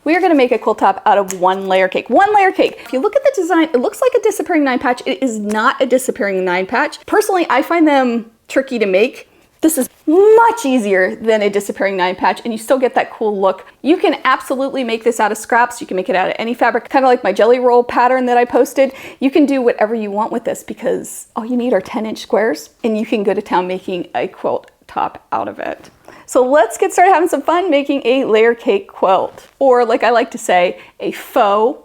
We are gonna make a quilt top out of 1-layer cake. 1-layer cake. If you look at the design, it looks like a disappearing 9 patch. It is not a disappearing 9 patch. Personally, I find them tricky to make. This is much easier than a disappearing 9 patch, and you still get that cool look. You can absolutely make this out of scraps. You can make it out of any fabric, kind of like my jelly roll pattern that I posted. You can do whatever you want with this because all you need are 10-inch squares, and you can go to town making a quilt top out of it. So let's get started having some fun making a layer cake quilt, or like I like to say, a faux,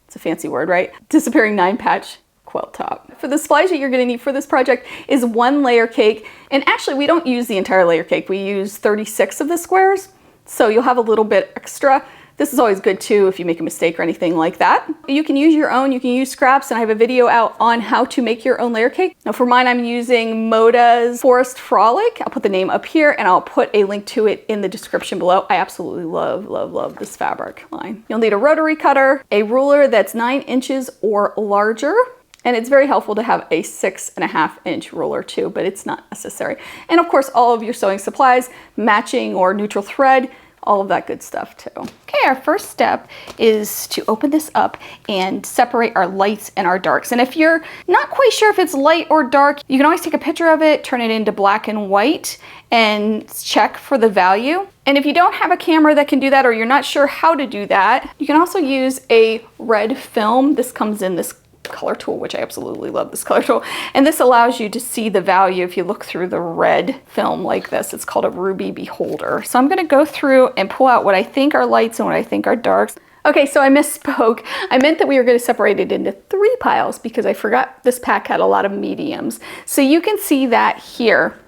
it's a fancy word, right? Disappearing 9 patch quilt top. For the supplies that you're going to need for this project is 1 layer cake, and actually we don't use the entire layer cake. We use 36 of the squares, so you'll have a little bit extra. This is always good too if you make a mistake or anything like that. You can use your own, you can use scraps, and I have a video out on how to make your own layer cake. Now for mine, I'm using Moda's Forest Frolic. I'll put the name up here and I'll put a link to it in the description below. I absolutely love this fabric line. You'll need a rotary cutter, a ruler that's 9 inches or larger, and it's very helpful to have a 6.5-inch ruler too, but it's not necessary. And of course, all of your sewing supplies, matching or neutral thread, all of that good stuff too. Okay, our first step is to open this up and separate our lights and our darks. And if you're not quite sure if it's light or dark, you can always take a picture of it, turn it into black and white, and check for the value. And if you don't have a camera that can do that, or you're not sure how to do that, you can also use a red film. This comes in this color tool, which I absolutely love this color tool. And this allows you to see the value if you look through the red film like this. It's called a ruby beholder. So I'm going to go through and pull out what I think are lights and what I think are darks. Okay, so I misspoke. I meant that we were going to separate it into 3 piles because I forgot this pack had a lot of mediums. So you can see that here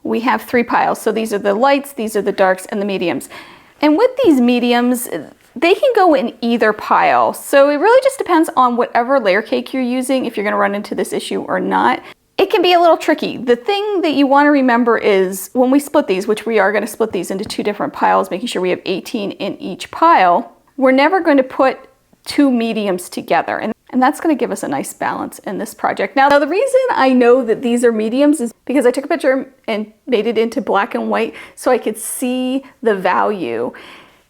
we have 3 piles. So these are the lights, these are the darks, and the mediums. And with these mediums, they can go in either pile. So it really just depends on whatever layer cake you're using, if you're going to run into this issue or not. It can be a little tricky. The thing that you want to remember is when we split these, which we are going to split these into 2 different piles, making sure we have 18 in each pile, we're never going to put 2 mediums together. And that's going to give us a nice balance in this project. Now, the reason I know that these are mediums is because I took a picture and made it into black and white so I could see the value.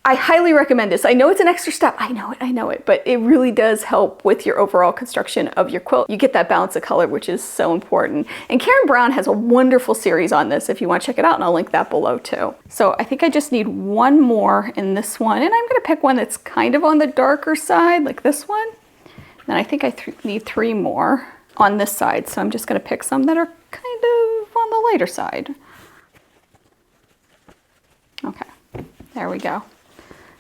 I highly recommend this. I know it's an extra step. I know it, but it really does help with your overall construction of your quilt. You get that balance of color, which is so important. And Karen Brown has a wonderful series on this if you want to check it out, and I'll link that below too. So I think I just need 1 more in this one, and I'm going to pick one that's kind of on the darker side, like this one. And I think I need 3 more on this side, so I'm just going to pick some that are kind of on the lighter side. Okay, there we go.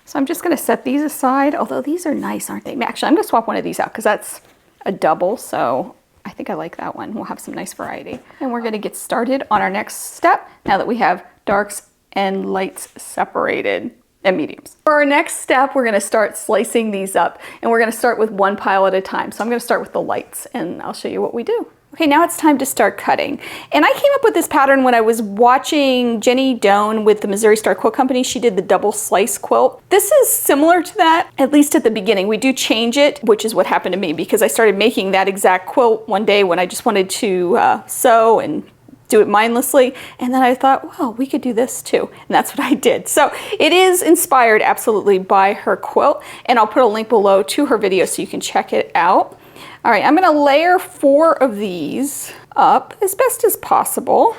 So I'm just going to set these aside, although these are nice, aren't they? Actually, I'm going to swap one of these out because that's a double, so I think I like that one. We'll have some nice variety. And we're going to get started on our next step now that we have darks and lights separated and mediums. For our next step, we're going to start slicing these up, and we're going to start with 1 pile at a time. So I'm going to start with the lights, and I'll show you what we do. Okay, now it's time to start cutting. And I came up with this pattern when I was watching Jenny Doan with the Missouri Star Quilt Company. She did the double slice quilt. This is similar to that, at least at the beginning. We do change it, which is what happened to me because I started making that exact quilt one day when I just wanted to sew and do it mindlessly. And then I thought, well, we could do this too. And that's what I did. So it is inspired absolutely by her quilt. And I'll put a link below to her video so you can check it out. All right, I'm going to layer 4 of these up as best as possible.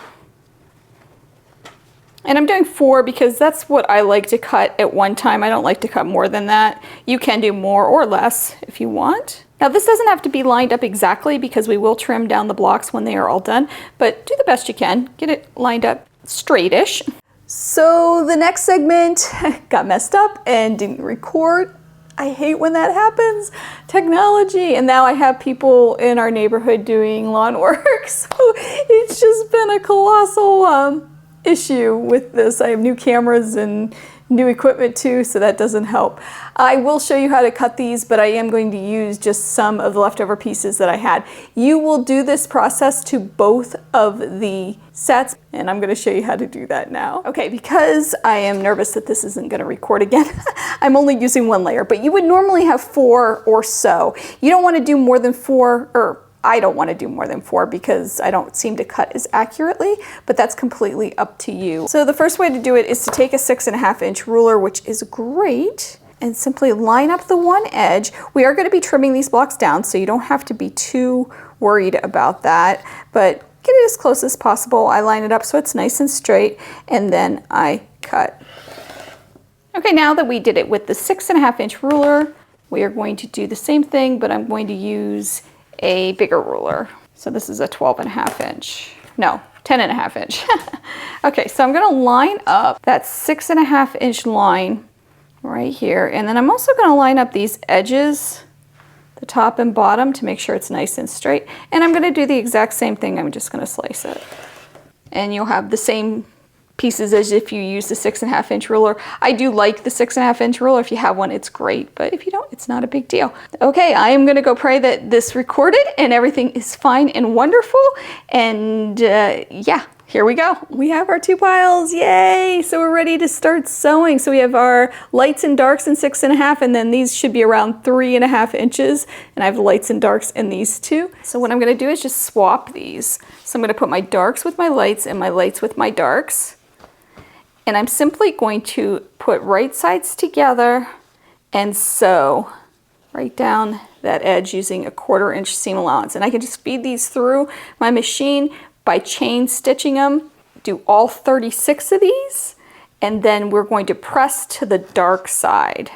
And I'm doing 4 because that's what I like to cut at one time. I don't like to cut more than that. You can do more or less if you want. Now this doesn't have to be lined up exactly because we will trim down the blocks when they are all done, but do the best you can. Get it lined up straightish. So the next segment got messed up and didn't record. I hate when that happens. Technology. And now I have people in our neighborhood doing lawn work. So it's just been a colossal issue with this. I have new cameras and new equipment too, so that doesn't help. I will show you how to cut these, but I am going to use just some of the leftover pieces that I had. You will do this process to both of the sets, and I'm going to show you how to do that now. Okay, because I am nervous that this isn't going to record again, I'm only using 1 layer, but you would normally have 4 or so. You don't want to do more than 4, or I don't want to do more than 4 because I don't seem to cut as accurately, but that's completely up to you. So the first way to do it is to take a 6.5-inch ruler, which is great, and simply line up the one edge. We are going to be trimming these blocks down, so you don't have to be too worried about that, but get it as close as possible. I line it up so it's nice and straight, and then I cut. Okay, now that we did it with the 6.5 inch ruler, we are going to do the same thing, but I'm going to use a bigger ruler. So this is a 12.5 inch, no, 10.5 inch. Okay, so I'm gonna line up that 6.5 inch line right here. And then I'm also gonna line up these edges, the top and bottom, to make sure it's nice and straight. And I'm gonna do the exact same thing. I'm just gonna slice it. And you'll have the same pieces as if you use the 6.5 inch ruler. I do like the 6.5 inch ruler. If you have one, it's great, but if you don't, it's not a big deal. Okay, I am gonna go pray that this recorded and everything is fine and wonderful. And yeah, here we go. We have our 2 piles, yay! So we're ready to start sewing. So we have our lights and darks in 6.5, and then these should be around 3.5 inches. And I have the lights and darks in these two. So what I'm gonna do is just swap these. So I'm gonna put my darks with my lights and my lights with my darks. And I'm simply going to put right sides together and sew right down that edge using a 1/4 inch seam allowance. And I can just feed these through my machine by chain stitching them. Do all 36 of these, and then we're going to press to the dark side.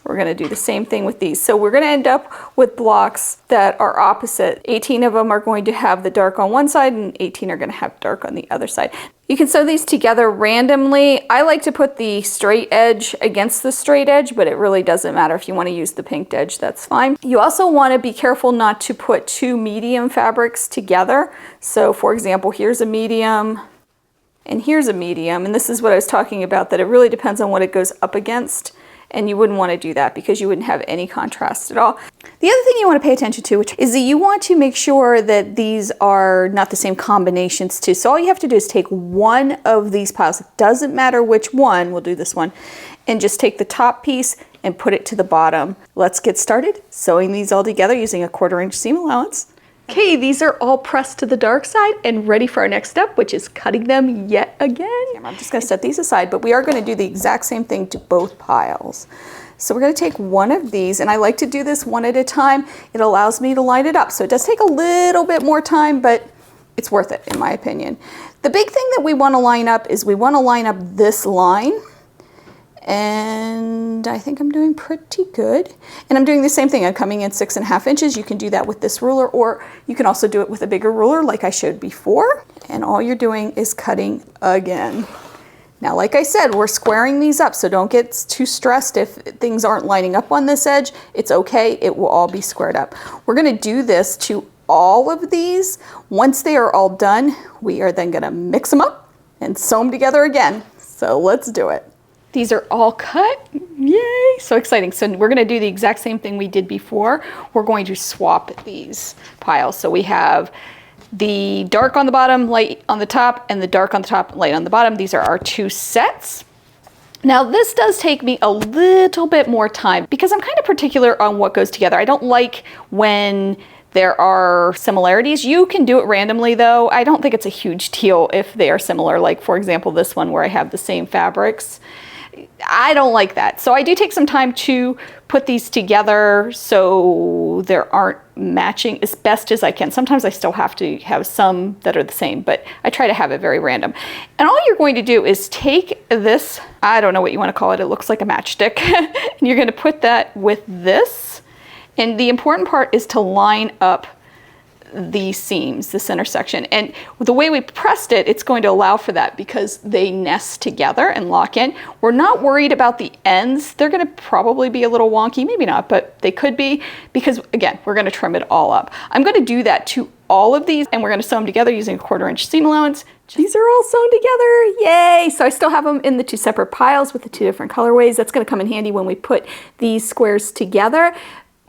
We're going to do the same thing with these. So we're going to end up with blocks that are opposite. 18 of them are going to have the dark on one side, and 18 are going to have dark on the other side. You can sew these together randomly. I like to put the straight edge against the straight edge, but it really doesn't matter. If you want to use the pinked edge, that's fine. You also want to be careful not to put 2 medium fabrics together. So for example, here's a medium and here's a medium, and this is what I was talking about, that it really depends on what it goes up against. And you wouldn't want to do that because you wouldn't have any contrast at all. The other thing you want to pay attention to is that you want to make sure that these are not the same combinations too. So all you have to do is take one of these piles, it doesn't matter which one, we'll do this one, and just take the top piece and put it to the bottom. Let's get started sewing these all together using a 1/4 inch seam allowance. Okay, these are all pressed to the dark side and ready for our next step, which is cutting them yet again. I'm just gonna set these aside, but we are gonna do the exact same thing to both piles. So we're gonna take one of these, and I like to do this one at a time. It allows me to line it up. So it does take a little bit more time, but it's worth it in my opinion. The big thing that we wanna line up is we wanna line up this line. And I think I'm doing pretty good. And I'm doing the same thing. I'm coming in 6.5 inches. You can do that with this ruler, or you can also do it with a bigger ruler like I showed before. And all you're doing is cutting again. Now, like I said, we're squaring these up, so don't get too stressed if things aren't lining up on this edge. It's okay, it will all be squared up. We're gonna do this to all of these. Once they are all done, we are then gonna mix them up and sew them together again. So let's do it. These are all cut, yay, so exciting. So we're gonna do the exact same thing we did before. We're going to swap these piles. So we have the dark on the bottom, light on the top, and the dark on the top, light on the bottom. These are our 2 sets. Now this does take me a little bit more time because I'm kind of particular on what goes together. I don't like when there are similarities. You can do it randomly though. I don't think it's a huge deal if they are similar. Like for example, this one where I have the same fabrics. I don't like that. So I do take some time to put these together so there aren't matching as best as I can. Sometimes I still have to have some that are the same, but I try to have it very random. And all you're going to do is take this, I don't know what you want to call it, it looks like a matchstick, and you're going to put that with this. And the important part is to line up the seams, this intersection. And the way we pressed it, it's going to allow for that because they nest together and lock in. We're not worried about the ends. They're going to probably be a little wonky, maybe not, but they could be because again, we're going to trim it all up. I'm going to do that to all of these and we're going to sew them together using a 1/4 inch seam allowance. These are all sewn together, yay! So I still have them in the 2 separate piles with the 2 different colorways. That's going to come in handy when we put these squares together.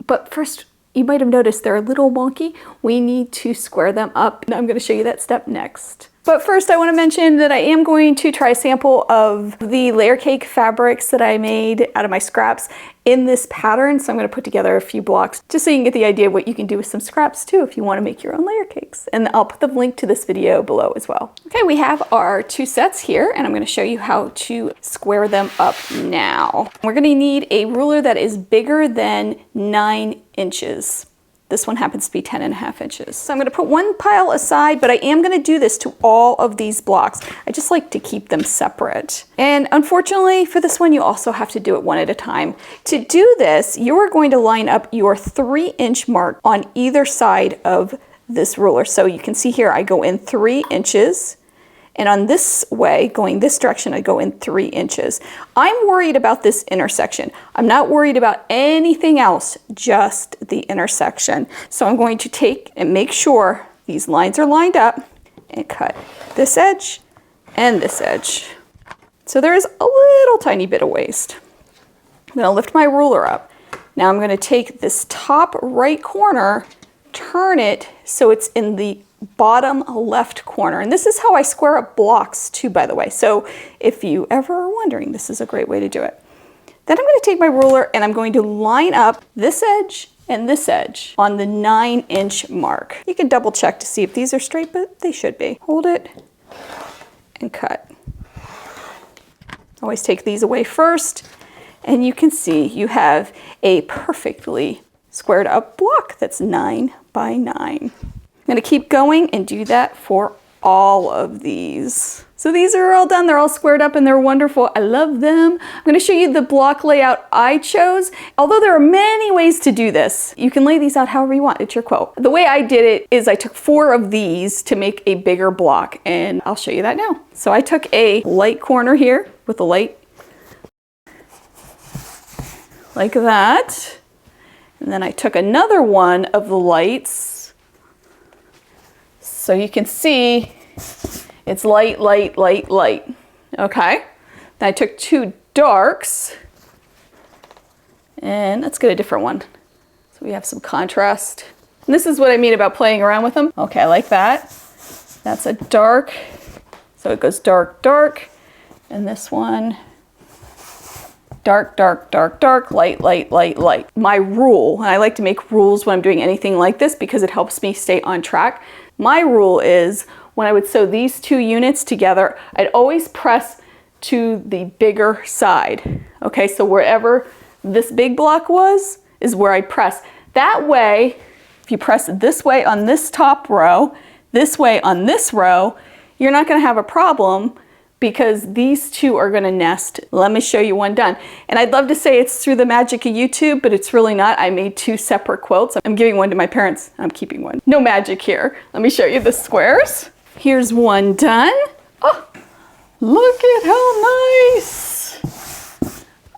But first, you might have noticed they're a little wonky. We need to square them up. And I'm going to show you that step next. But first I want to mention that I am going to try a sample of the layer cake fabrics that I made out of my scraps in this pattern. So I'm going to put together a few blocks just so you can get the idea of what you can do with some scraps too if you want to make your own layer cakes. And I'll put the link to this video below as well. Okay, we have our 2 sets here and I'm going to show you how to square them up now. We're going to need a ruler that is bigger than 9 inches. This one happens to be 10.5 inches. So I'm gonna put one pile aside, but I am gonna do this to all of these blocks. I just like to keep them separate. And unfortunately for this one, you also have to do it one at a time. To do this, you are going to line up your 3-inch mark on either side of this ruler. So you can see here, I go in 3 inches. And on this way, going this direction, I go in 3 inches. I'm worried about this intersection. I'm not worried about anything else, just the intersection. So I'm going to take and make sure these lines are lined up and cut this edge and this edge. So there is a little tiny bit of waste. I'm gonna lift my ruler up. Now I'm gonna take this top right corner, turn it so it's in the bottom left corner. And this is how I square up blocks too, by the way. So if you ever are wondering, this is a great way to do it. Then I'm going to take my ruler and I'm going to line up this edge and this edge on the 9-inch mark. You can double check to see if these are straight, but they should be. Hold it and cut. Always take these away first. And you can see you have a perfectly squared up block that's 9 by 9. I'm going to keep going and do that for all of these. So these are all done. They're all squared up and they're wonderful. I love them. I'm going to show you the block layout I chose. Although there are many ways to do this, you can lay these out however you want. It's your quilt. The way I did it is I took 4 of these to make a bigger block, and I'll show you that now. So I took a light corner here with a light like that. And then I took another one of the lights. So you can see it's light, light, light, light. Okay. Then I took 2 darks and let's get a different one. So we have some contrast. And this is what I mean about playing around with them. Okay, like that. That's a dark. So it goes dark, dark. And this one, dark, dark, dark, dark, light, light, light, light. My rule, and I like to make rules when I'm doing anything like this because it helps me stay on track. My rule is when I would sew these 2 units together, I'd always press to the bigger side. Okay, so wherever this big block was is where I'd press. That way, if you press this way on this top row, this way on this row, you're not gonna have a problem because these 2 are gonna nest. Let me show you one done. And I'd love to say it's through the magic of YouTube, but it's really not. I made 2 separate quilts. I'm giving one to my parents. I'm keeping one. No magic here. Let me show you the squares. Here's one done. Oh, look at how nice.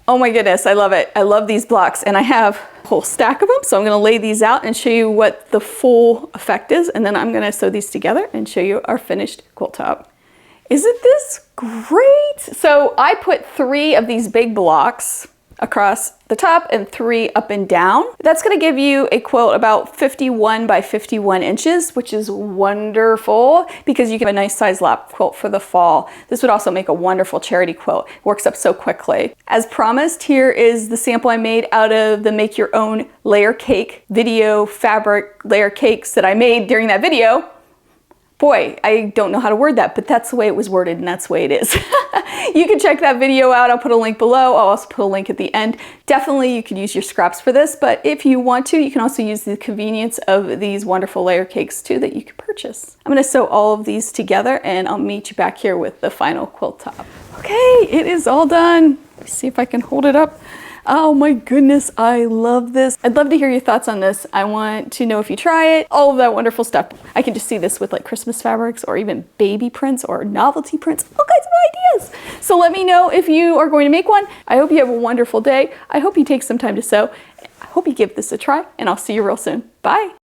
Oh my goodness, I love it. I love these blocks and I have a whole stack of them. So I'm gonna lay these out and show you what the full effect is. And then I'm gonna sew these together and show you our finished quilt top. Isn't this great? So I put 3 of these big blocks across the top and 3 up and down. That's gonna give you a quilt about 51 by 51 inches, which is wonderful because you get a nice size lap quilt for the fall. This would also make a wonderful charity quilt. It works up so quickly. As promised, here is the sample I made out of the Make Your Own Layer Cake video fabric layer cakes that I made during that video. Boy, I don't know how to word that, but that's the way it was worded and that's the way it is. You can check that video out. I'll put a link below. I'll also put a link at the end. Definitely you could use your scraps for this, but if you want to, you can also use the convenience of these wonderful layer cakes too that you can purchase. I'm gonna sew all of these together and I'll meet you back here with the final quilt top. Okay, it is all done. Let me see if I can hold it up. Oh my goodness, I love this. I'd love to hear your thoughts on this. I want to know if you try it, all of that wonderful stuff. I can just see this with like Christmas fabrics or even baby prints or novelty prints, all kinds of ideas. So let me know if you are going to make one. I hope you have a wonderful day. I hope you take some time to sew. I hope you give this a try and I'll see you real soon. Bye.